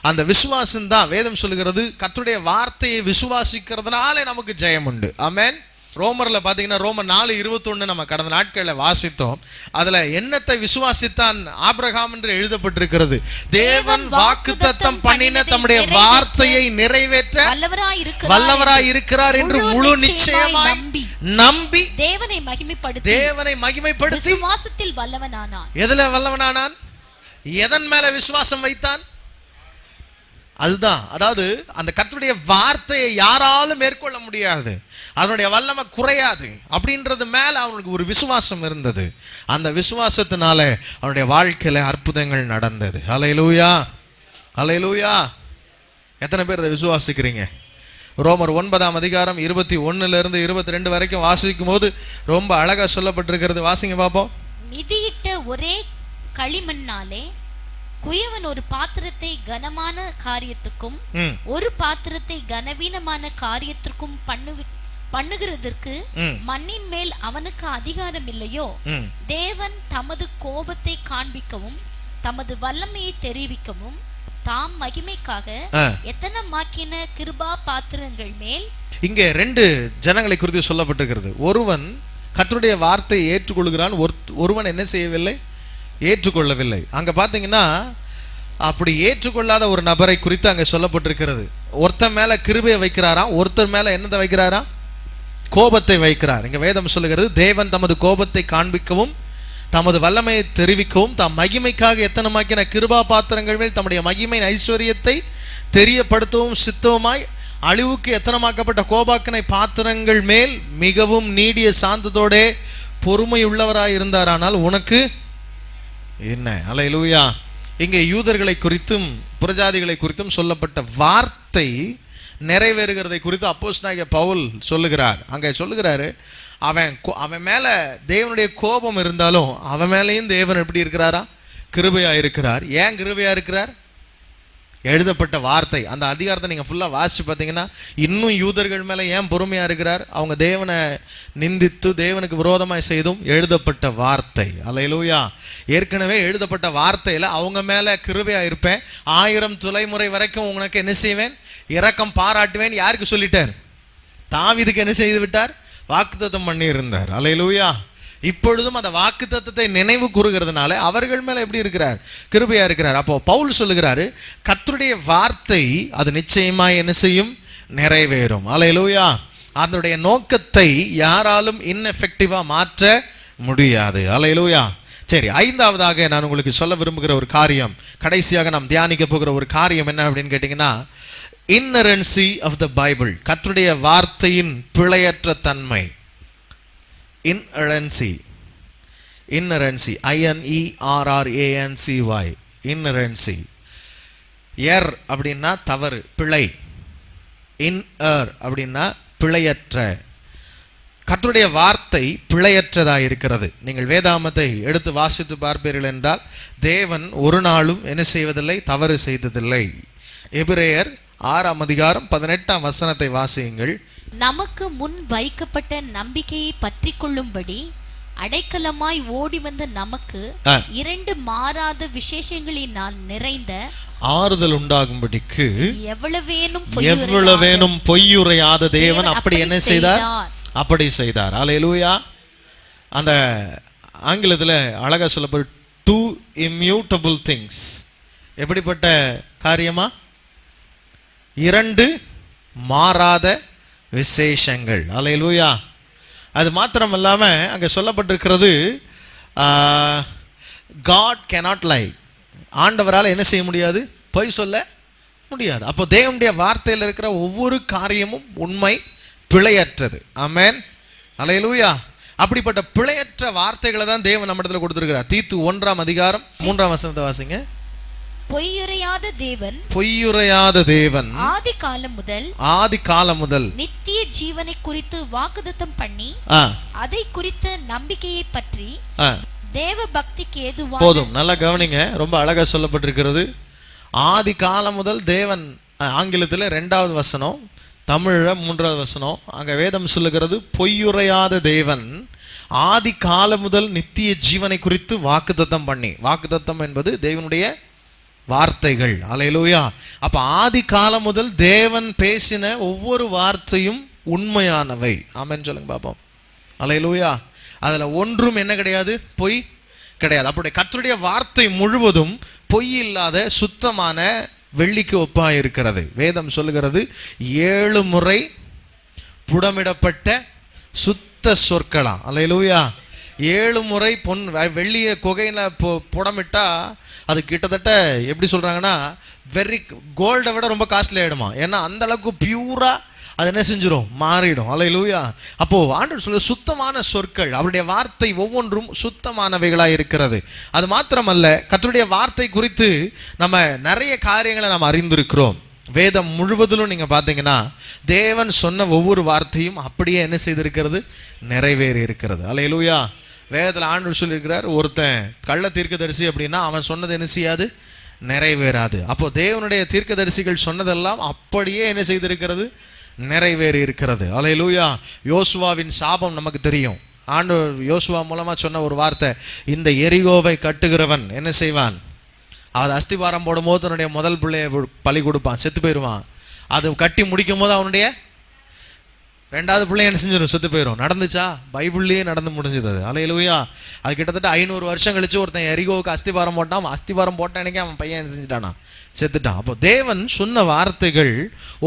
அந்த விசுவாசம் தான் வேதம் சொல்லுகிறது, கர்த்தருடைய வார்த்தையை விசுவாசிக்கிறதுனாலே நமக்கு ஜெயம் உண்டு. ஆமென். ரோமர்ல பாத்தீங்கன்னா ரோமர் 4:21 நம்ம கடந்த நாட்களில் வாசித்தோம். அதுல என்னத்தை விசுவாசித்தான் ஆபிரகாம் என்று எழுதப்பட்டிருக்கிறது, தேவன் வாக்குத்தத்தம் பண்ணின தம்முடைய வார்த்தையை நிறைவேற்ற வல்லவராய் இருக்கிறார் என்று முழு நிச்சயமாய் நம்பி தேவனை மகிமைப்படுத்தி விசுவாசத்தில் வல்லவனானான். எதுல வல்லவனானான்? எதன் மேல விசுவாசம் வைத்தான்? அதுதான், அதாவது அந்த கர்த்தருடைய வார்த்தையை யாராலும் மேற்கொள்ள முடியாது, அதனுடைய வல்லமை குறையாது அப்படின்றது மேல அவனுக்கு ஒரு விசுவாசம் இருந்தது. அந்த விசுவாசத்தினால அவனுடைய வாழ்க்கையில அற்புதங்கள் நடந்தது. அல்லேலூயா, அல்லேலூயா. எத்தனை பேர் அதை விசுவாசிக்கிறீங்க? ரோமர் 9:21 வரைக்கும் வாசிக்கும் போது ரொம்ப அழகா சொல்லப்பட்டிருக்கிறது. வாசிங்க பாப்போம். மிதியிட்ட ஒரே களிமண்ணாலே குயவன் ஒரு பாத்திரத்தை கனமான காரியத்துக்கும் ஒரு பாத்திரத்தை கனவீனமான காரியத்திற்கும் பண்ணுகிறதற்கு மண்ணின் மேல் அவனுக்கு அதிகாரம் இல்லையோ? தேவன் தமது கோபத்தை காண்பிக்கவும் தமது வல்லமையை தெரிவிக்கவும் தாம் மகிமைக்காக எத்தனமாக்கின கிருபா பாத்திரங்கள் மேல். இங்கே 2 ஜனங்களை குறித்து சொல்லப்பட்டிருக்கிறது. ஒருவன் கர்த்தருடைய வார்த்தையை ஏற்றுக்கொள்கிறான், ஒருவன் என்ன செய்யவில்லை? ஏற்றுக்கொள்ளவில்லை. அங்க பாத்தீங்கன்னா அப்படி ஏற்றுக்கொள்ளாத ஒரு நபரை குறித்து அங்க சொல்லப்பட்டிருக்கிறது. ஒருத்தர் மேல கிருபையை வைக்கிறாராம், ஒருத்தர் மேல என்னதை வைக்கிறாராம்? கோபத்தை வைக்கிறார். இங்க வேதம் சொல்லுகிறது, தேவன் தமது கோபத்தை காண்பிக்கவும் தமது வல்லமையை தெரிவிக்கவும் தாம் மகிமைக்காக எத்தனமாக்கின கிருபா பாத்திரங்கள் மேல் தம்முடைய மகிமையின் ஐஸ்வர்யத்தை தெரியப்படுத்தவும் சித்தவுமாய் அழிவுக்கு எத்தனமாக்கப்பட்ட கோபாக்கனை பாத்திரங்கள் மேல் மிகவும் நீடிய சாந்தத்தோட பொறுமை உள்ளவராய் இருந்தார். ஆனால் உனக்கு என்ன? அல்லேலூயா. இங்கே யூதர்களை குறித்தும் புறஜாதிகளை குறித்தும் சொல்லப்பட்ட வார்த்தை நிறைவேறுகிறதை குறித்து அப்போஸ்தலனாகிய பவுல் சொல்லுகிறார். அங்கே சொல்லுகிறாரு, அவன் மேல தேவனுடைய கோபம் இருந்தாலும் அவன் மேலேயும் தேவன் எப்படி இருக்கிறாரா? கிருபையா இருக்கிறார். ஏன் கிருபையா இருக்கிறார்? எழுதப்பட்ட வார்த்தை. அந்த அதிகாரத்தை நீங்க ஃபுல்லா வாசிச்சு பார்த்தீங்கன்னா இன்னும் யூதர்கள் மேல ஏன் பொறுமையா இருக்கிறார்? அவங்க தேவனை நிந்தித்து தேவனுக்கு விரோதமாய் செய்தும் எழுதப்பட்ட வார்த்தை. அல்லேலூயா. ஏற்கனவே எழுதப்பட்ட வார்த்தையில அவங்க மேல கிருபையா இருப்பேன், 1000 தலைமுறை வரைக்கும் உனக்கு என்ன செய்வேன்? இரக்கம் பாராட்டுவேன். யாருக்கு சொல்லிட்டார்? தாவீதுக்கு என்ன செய்து விட்டார்? வாக்குத்தத்தம் பண்ணி இருந்தார். அல்லேலூயா. இப்பொழுதும் அந்த வாக்குத்தத்தத்தை நினைவு கூறுகிறதுனால அவர்கள் மேல எப்படி இருக்கிறார்? கிருபையா இருக்கிறார். அப்போ பவுல் சொல்லுகிறாரு, கர்த்தருடைய வார்த்தை அது நிச்சயமா என்ன செய்யும்? நிறைவேறும். அல்லேலூயா. அதனுடைய நோக்கத்தை யாராலும் இன்எஃபெக்டிவா மாற்ற முடியாது. அல்லேலூயா. சரி, 5வதாக நான் உங்களுக்கு சொல்ல விரும்புகிற ஒரு காரியம், கடைசியாக நாம் தியானிக்க போகிற ஒரு காரியம் என்ன அப்படின்னு கேட்டீங்கன்னா, இன்னரன்சி ஆஃப் த பைபிள். கர்த்தருடைய வார்த்தையின் பிழையற்ற தன்மை. இன்னரன்சி, இன்னரன்சி, INERRANCY, இன்னரன்சி. எர் அப்படின்னா தவறு, பிழை. இன்எர் அப்படின்னா பிழையற்ற. கர்த்தருடைய வார்த்தை பிழையற்றதா இருக்கிறது. நீங்கள் வேதாமத்தை எடுத்து வாசித்து பார்ப்பீர்கள் என்றால் தேவன் ஒரு நாளும் என்ன செய்வதில்லை, தவறு செய்ததில்லை. எபிரேயர் 6:18 வாசியுங்கள். நமக்கு முன் வைக்கப்பட்ட நம்பிக்கையை பற்றி கொள்ளும்படி அடைக்கலமாய் ஓடி வந்த நமக்கு 2 மாறாத விசேஷங்களினால் நிறைந்த ஆறுதல் உண்டாகும்படிக்கு எவ்வளவேனும் பொய்யுரையாத தேவன் அப்படி என்ன செய்தார், அப்படி செய்தார். அல்லேலூயா. அந்த ஆங்கிலத்தில் அழகா சொல்லப்படும் 2 immutable things. எப்படிப்பட்ட காரியமா? 2 மாறாத விசேஷங்கள். அல்லேலூயா. அது மாத்திரம் இல்லாம அங்க சொல்லப்பட்டிருக்கிறது, God cannot lie. ஆண்டவரால் என்ன செய்ய முடியாது, பொய் சொல்ல முடியாது. அப்போ தேவனுடைய வார்த்தையில் இருக்கிற ஒவ்வொரு காரியமும் உண்மை, பிழையற்றது. ஆமென். அல்லேலூயா. அப்படிப்பட்ட பிழையற்ற வார்த்தைகளை தான் தேவன் நம்ம இடத்துல கொடுத்திருக்கிறார். தீத்து 1:3 வாசிங்க. பொய்யுரையாத தேவன் ஆதி காலம் முதல் நித்திய ஜீவனை குறித்து வாக்குத்தத்தம் பண்ணி அதை குறித்த நம்பிக்கையை பற்றி தேவ பக்திக்கு ஏதுவான. போதும், நல்லா கவனிங்க. ரொம்ப அழகா சொல்லப்பட்டிருக்கிறது. ஆதி காலம் முதல் தேவன். ஆங்கிலத்தில் 2வது வசனம், தமிழ்ல 3வது வசனம். அங்க வேதம் சொல்லுகிறது, பொய்யுரையாத தேவன் ஆதி காலம் முதல் நித்திய ஜீவனை குறித்து வாக்குத்தத்தம் பண்ணி. வாக்குத்தத்தம் என்பது தேவனுடைய வார்த்தைகள். அல்லேலூயா. அப்ப ஆதி காலம் முதல் தேவன் பேசின ஒவ்வொரு வார்த்தையும் உண்மையானவை. ஆமென் சொல்லுங்க பாப்போம். அல்லேலூயா. அதுல ஒன்றும் என்ன கிடையாது, பொய் கிடையாது. அப்படி கர்த்தருடைய வார்த்தை முழுவதும் பொய் இல்லாத சுத்தமான வெள்ளிக்கு ஒப்பாய் இருக்கிறது. வேதம் சொல்லுகிறது, 7 முறை புடமிடப்பட்ட சுத்த சொற்களா. அல்லேலூயா. 7 முறை வெள்ளிய குகையில புடமிட்டா அது கிட்டத்தட்ட எப்படி சொல்றாங்கன்னா, வெரி கோல்டை விட ரொம்ப காஸ்ட்லி ஆயிடுமா. ஏன்னா அந்த அளவுக்கு பியூரா அது என்ன செஞ்சிடும், மாறிடும். அல்லேலூயா. அப்போ ஆண்டவர் சொல்ல சுத்தமான சொற்கள், அவருடைய வார்த்தை ஒவ்வொன்றும் சுத்தமானவைகளாக இருக்கிறது. அது மாத்திரமல்ல, கர்த்தருடைய வார்த்தை குறித்து நம்ம நிறைய காரியங்களை நாம் அறிந்திருக்கிறோம். வேதம் முழுவதிலும் நீங்க பார்த்தீங்கன்னா தேவன் சொன்ன ஒவ்வொரு வார்த்தையும் அப்படியே என்ன செய்திருக்கிறது, நிறைவேறி இருக்கிறது. அல்லேலூயா. வேதத்தில் ஆண்டவர் சொல்லியிருக்கிறார், ஒருத்தன் கள்ள தீர்க்கதரிசி அப்படின்னா அவன் சொன்னது என்ன செய்யாது, நிறைவேறாது. அப்போ தேவனுடைய தீர்க்கதரிசிகள் சொன்னதெல்லாம் அப்படியே என்ன செய்திருக்கிறது, நிறைவேறி இருக்கிறது. அல்லேலூயா. யோசுவாவின் சாபம் நமக்கு தெரியும். ஆண்டவர் யோசுவா மூலமா சொன்ன ஒரு வார்த்தை, இந்த எரிகோவை கட்டுகிறவன் என்ன செய்வான், அது அஸ்திவாரம் போடும் போது தன்னுடைய முதல் பிள்ளையை பலி கொடுப்பான், செத்து போயிடுவான். அது கட்டி முடிக்கும் போது அவனுடைய 2வது பிள்ளை என்ன செஞ்சிடும், செத்து போயிடும். நடந்துச்சா? பைபிள்லேயே நடந்து முடிஞ்சது அது. அல்லேலூயா. அது கிட்டத்தட்ட 500 வருஷம் கழிச்சு ஒருத்தன் எரிகோவுக்கு அஸ்திவாரம் போட்டான். அஸ்திவாரம் போட்டானே அவன் பையன் என்ன செஞ்சுட்டானா, செத்துட்டான். அப்போ தேவன் சொன்ன வார்த்தைகள்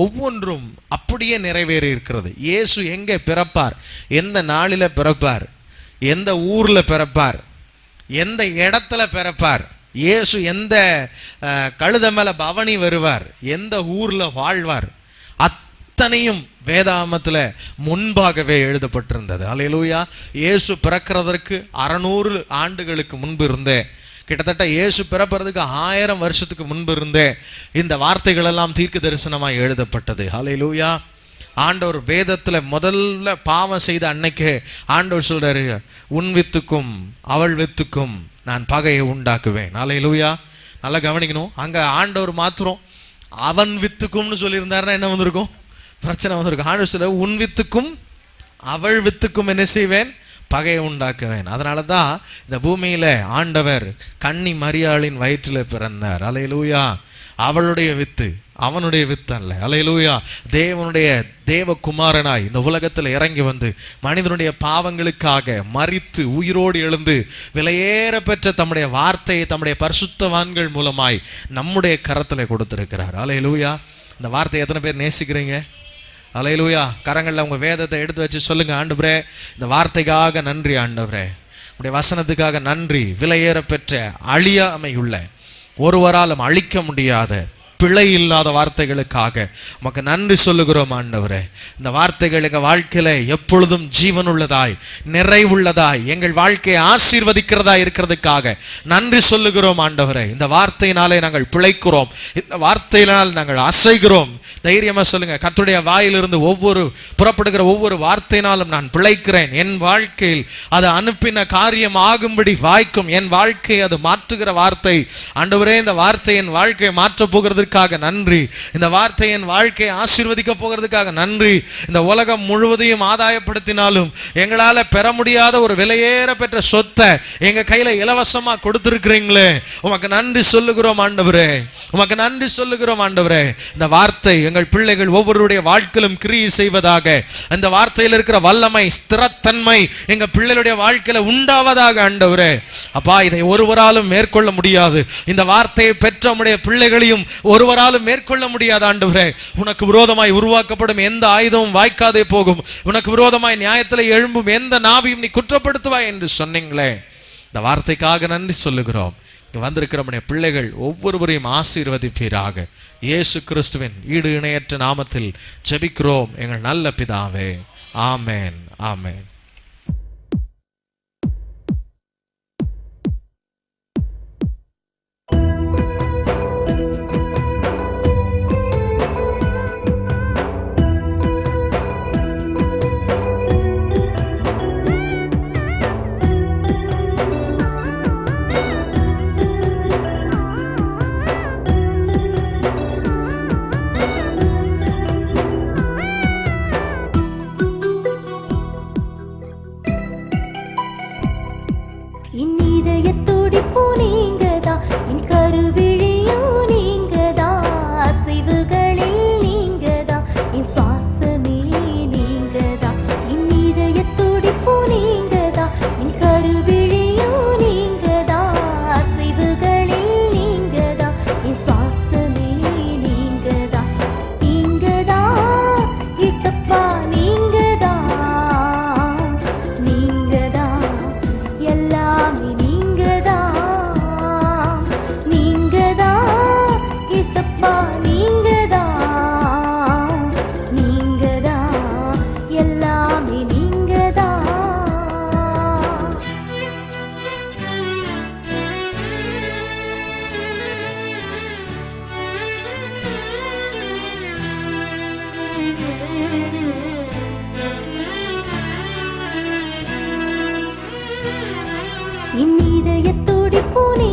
ஒவ்வொன்றும் அப்படியே நிறைவேறி இருக்கிறது. இயேசு எங்கே பிறப்பார், எந்த நாளில் பிறப்பார், எந்த ஊர்ல பிறப்பார், எந்த இடத்துல பிறப்பார், இயேசு எந்த கழுத மேல பவனி வருவார், எந்த ஊர்ல வாழ்வார், அத்தனையும் வேதாகமத்துல முன்பாகவே எழுதப்பட்டிருந்தது. அல்லேலூயா. இயேசு பிறக்கிறதற்கு 600 ஆண்டுகளுக்கு முன்பு இருந்தே, கிட்டத்தட்ட இயேசு பிறப்பறதுக்கு 1000 வருஷத்துக்கு முன்பு இருந்தே இந்த வார்த்தைகள் எல்லாம் தீர்க்க தரிசனமாய் எழுதப்பட்டது. அல்லேலூயா. ஆண்டவர் வேதத்துல முதல்ல பாவம் செய்த அன்னைக்கே ஆண்டவர் சொல்றாரு, உன் வித்துக்கும் அவள் வித்துக்கும் நான் பகையை உண்டாக்குவேன். அல்லேலூயா. நல்லா கவனிக்கணும். அங்க ஆண்டவர் மாத்திரம் அவன் வித்துக்கும்னு சொல்லியிருந்தாருன்னா என்ன வந்திருக்கும், பிரச்சனை வந்திருக்கும். ஆண்டவர் சொல்ல, உன் வித்துக்கும் அவள் வித்துக்கும் என்ன செய்வேன், பகையை உண்டாக்குவேன். அதனால தான் இந்த பூமியில ஆண்டவர் கன்னி மரியாளின் வயிற்றில் பிறந்தார். அல்லேலூயா. அவளுடைய வித்து அவனுடைய வித்து அல்ல. அல்லேலூயா. தேவனுடைய தேவகுமாரனாய் இந்த உலகத்தில் இறங்கி வந்து மனிதனுடைய பாவங்களுக்காக மரித்து உயிரோடு எழுந்து விலையேற பெற்ற தம்முடைய வார்த்தையை தம்முடைய பரிசுத்தவான்கள் மூலமாய் நம்முடைய கரத்தில் கொடுத்திருக்கிறார். அல்லேலூயா. இந்த வார்த்தையை எத்தனை பேர் நேசிக்கிறீங்க? அல்லேலூயா. கரங்களில் உங்க வேதத்தை எடுத்து வச்சு சொல்லுங்க, ஆண்டவரே இந்த வார்த்தைக்காக நன்றி, ஆண்டவரே உடைய வசனத்துக்காக நன்றி. விலையேற பெற்ற அழியாமை உள்ள ஒருவராலும் அழிக்க முடியாத பிழை இல்லாத வார்த்தைகளுக்காக உமக்கு நன்றி சொல்லுகிறோம் ஆண்டவரே. இந்த வார்த்தைகள் எங்கள் வாழ்க்கையில எப்பொழுதும் ஜீவனுள்ளதாய் நிறைவுள்ளதாய் எங்கள் வாழ்க்கையை ஆசீர்வதிக்கிறதா இருக்கிறதுக்காக நன்றி சொல்லுகிறோம் ஆண்டவரே. இந்த வார்த்தையினாலே நாங்கள் பிழைக்கிறோம், இந்த வார்த்தையினால் நாங்கள் அசைகிறோம். தைரியமா சொல்லுங்க, கர்த்தருடைய வாயிலிருந்து புறப்படுகிற ஒவ்வொரு வார்த்தையினாலும் நான் பிழைக்கிறேன். என் வாழ்க்கையில் அது அனுப்பின காரியம் ஆகும்படி வாய்க்கும். என் வாழ்க்கையை அது மாற்றுகிற வார்த்தை ஆண்டவரே. இந்த வார்த்தை என் வாழ்க்கையை மாற்ற போகிறதுக்காக நன்றி. இந்த வார்த்தை என் வாழ்க்கையை ஆசீர்வதிக்க போகிறதுக்காக நன்றி. இந்த உலகம் முழுவதையும் ஆதாயப்படுத்தினாலும் எங்களால பெற முடியாத ஒரு விலையேற பெற்ற சொத்தை எங்க கையில இலவசமா கொடுத்திருக்கிறீங்களே, உமக்கு நன்றி சொல்லுகிறோம் ஆண்டவரே. உமக்கு நன்றி சொல்லுகிறோம் ஆண்டவரே. இந்த வார்த்தை எங்கள் பிள்ளைகள் ஒவ்வொருடைய வாழ்க்கையிலும் கிரியை செய்வதாக, அந்த வார்த்தையில் இருக்கிற வல்லமை ஸ்திரத்தன்மை எங்க பிள்ளைகளுடைய வாழ்க்கையில உண்டாவதாக ஆண்டவரே. அப்பா, இதை ஒருவராலும் மேற்கொள்ள முடியாது. இந்த வார்த்தையை பெற்ற உம்முடைய பிள்ளைகளையும் ஒருவராலும் மேற்கொள்ள முடியாது ஆண்டவரே. உனக்கு விரோதமாய் உருவாக்கப்படும் எந்த ஆயுதமும் வாய்க்காதே போகும். உனக்கு விரோதமாய் நியாயத்தில் எழும்பும் எந்த நாவையும் நீ குற்றப்படுத்துவாய் என்று சொன்னீங்களே. இந்த வார்த்தைக்காக நன்றி சொல்லுகிறோம். இங்க வந்திருக்கிற நம்முடைய பிள்ளைகள் ஒவ்வொருவரையும் ஆசீர்வதிப்பீராக. இயேசு கிறிஸ்துவின் ஈடு இணையற்ற நாமத்தில் ஜெபிக்கிறோம் எங்கள் நல்ல பிதாவே. ஆமென், ஆமென். என் இதய துடிப்பு நீ